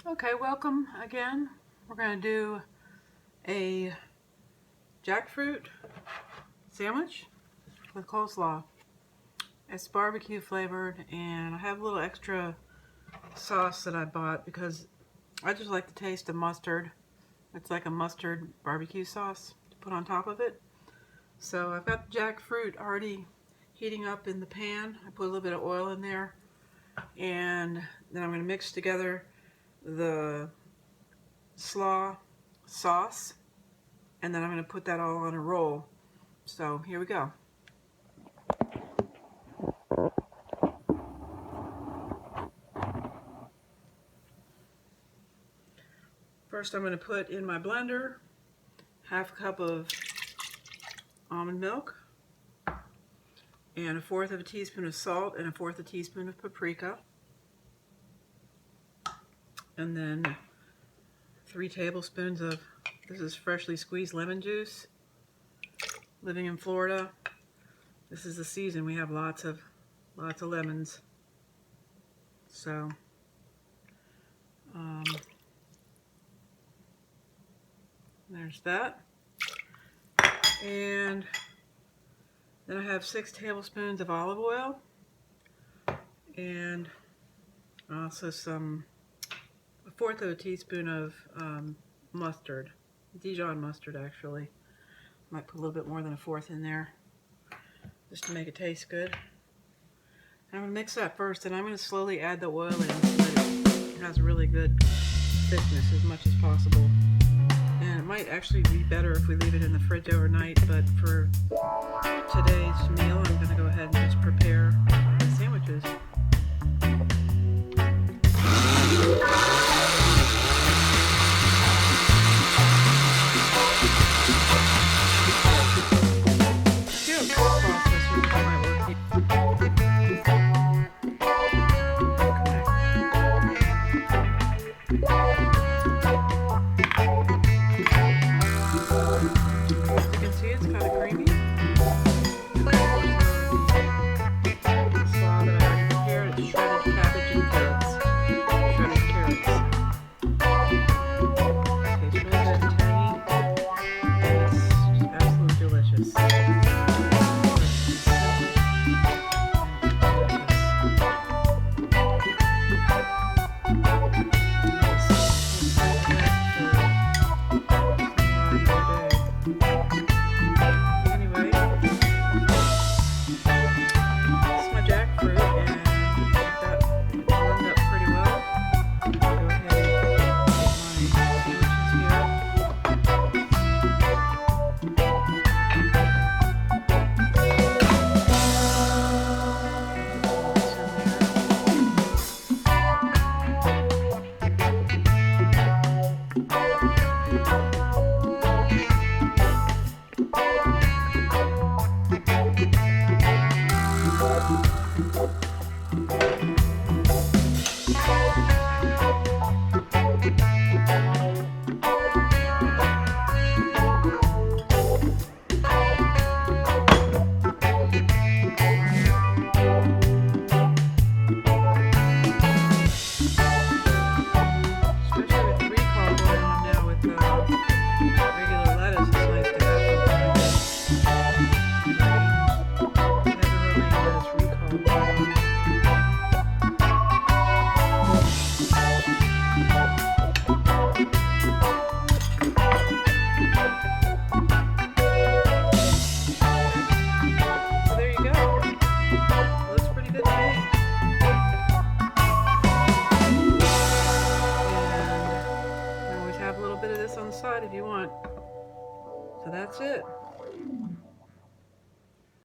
Okay, welcome again. We're going to do a jackfruit sandwich with coleslaw. It's barbecue flavored, and I have a little extra sauce that I bought because I just like the taste of mustard. It's like a mustard barbecue sauce to put on top of it. So I've got the jackfruit already heating up in the pan. I put a little bit of oil in there, and then I'm going to mix together the slaw sauce, and then I'm going to put that all on a roll. So here we go. First I'm going to put in my blender half a cup of almond milk and 1/4 of a teaspoon of salt and 1/4 a teaspoon of paprika, and then 3 tablespoons of, this is freshly squeezed lemon juice. Living in Florida, this is the season. We have lots of lemons. So there's that. And then I have 6 tablespoons of olive oil and also a 1/4 of a teaspoon of mustard, Dijon mustard actually. Might put a little bit more than a 1/4 in there just to make it taste good. And I'm going to mix that first, and I'm going to slowly add the oil in so that it has really good thickness as much as possible. And it might actually be better if we leave it in the fridge overnight, but for today's meal I'm going to go ahead and just prepare the sandwiches. On the side if you want. So that's it.